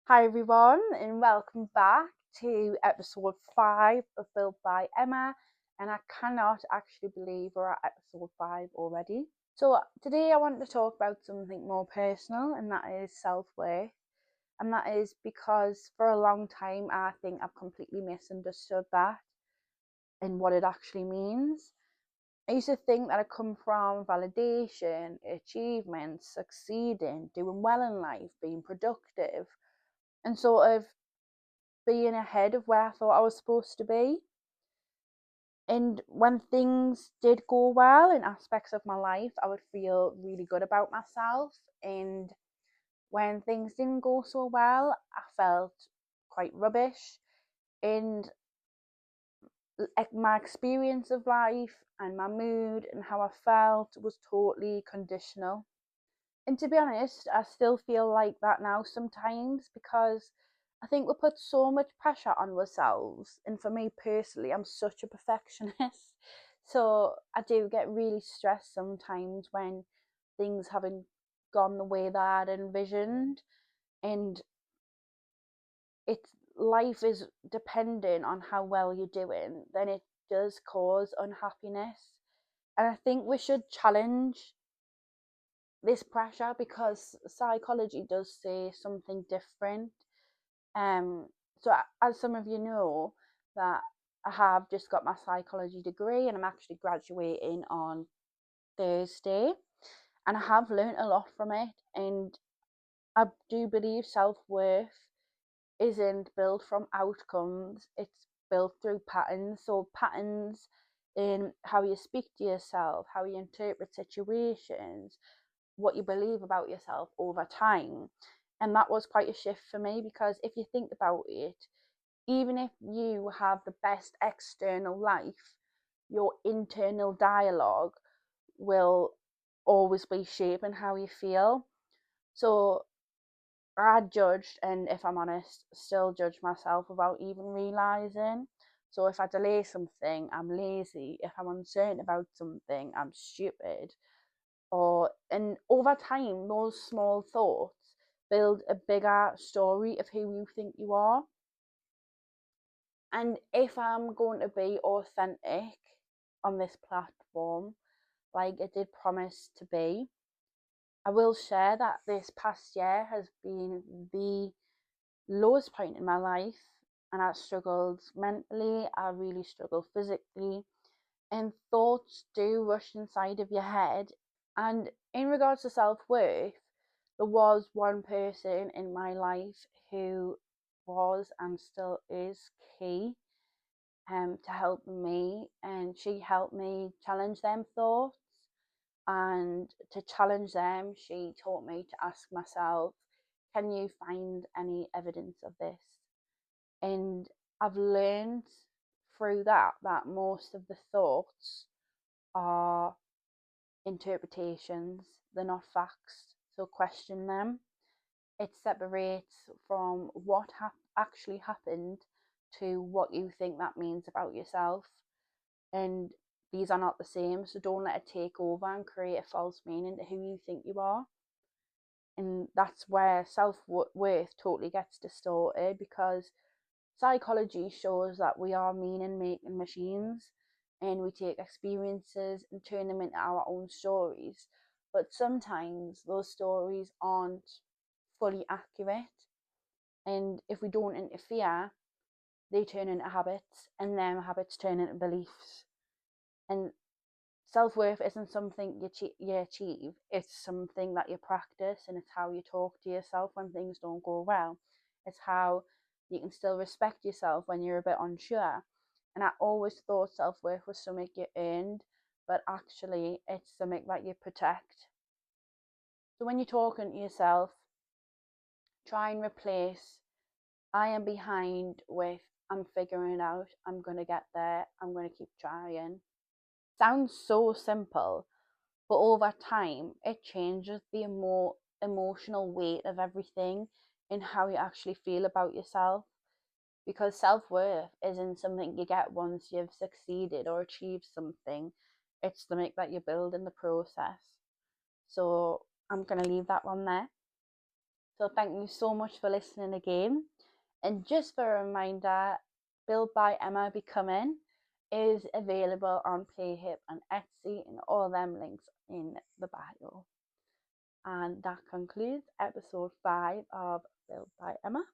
Hi everyone, and welcome back to episode 5 of Built by Emma. And I cannot actually believe we're at episode 5 already. So, today I want to talk about something more personal, and that is self worth. And that is because for a long time I think I've completely misunderstood that and what it actually means. I used to think that I come from validation, achievement, succeeding, doing well in life, being productive, and sort of being ahead of where I thought I was supposed to be. And when things did go well in aspects of my life, I would feel really good about myself. And when things didn't go so well, I felt quite rubbish. And my experience of life and my mood and how I felt was totally conditional. And to be honest, I still feel like that now sometimes because I think we put so much pressure on ourselves. And for me personally, I'm such a perfectionist. So I do get really stressed sometimes when things haven't gone the way that I'd envisioned. And it's life is dependent on how well you're doing, then it does cause unhappiness. And I think we should challenge this pressure because psychology does say something different. So as some of you know, that I have just got my psychology degree and I'm actually graduating on Thursday, and I have learned a lot from it. And I do believe self worth isn't built from outcomes; it's built through patterns. So patterns in how you speak to yourself, how you interpret situations, what you believe about yourself over time. And that was quite a shift for me because if you think about it, even if you have the best external life, your internal dialogue will always be shaping how you feel. So I judged, and if I'm honest, still judge myself without even realizing. So if I delay something, I'm lazy. If I'm uncertain about something, I'm stupid. And over time, those small thoughts build a bigger story of who you think you are. And if I'm going to be authentic on this platform, like I did promise to be, I will share that this past year has been the lowest point in my life, and I struggled mentally, I really struggled physically, and thoughts do rush inside of your head. And in regards to self worth, there was one person in my life who was and still is key to help me, and she helped me challenge them thoughts. And to challenge them, she taught me to ask myself, can you find any evidence of this? And I've learned through that most of the thoughts are interpretations, they're not facts. So question them. It separates from what actually happened to what you think that means about yourself. And these are not the same, so don't let it take over and create a false meaning to who you think you are. And that's where self worth totally gets distorted because psychology shows that we are meaning making machines, and we take experiences and turn them into our own stories. But sometimes those stories aren't fully accurate, and if we don't interfere, they turn into habits, and then habits turn into beliefs. And self worth isn't something you achieve, it's something that you practice, and it's how you talk to yourself when things don't go well. It's how you can still respect yourself when you're a bit unsure. And I always thought self worth was something you earned, but actually, it's something that you protect. So when you're talking to yourself, try and replace I am behind with I'm figuring it out, I'm going to get there, I'm going to keep trying. Sounds so simple, but over time, it changes the emotional weight of everything and how you actually feel about yourself. Because self worth isn't something you get once you've succeeded or achieved something, it's something that you build in the process. So I'm going to leave that one there. So thank you so much for listening again. And just for a reminder, Build by Emma Becoming is available on Payhip and Etsy, and all them links in the bio. And that concludes episode 5 of Build by Emma.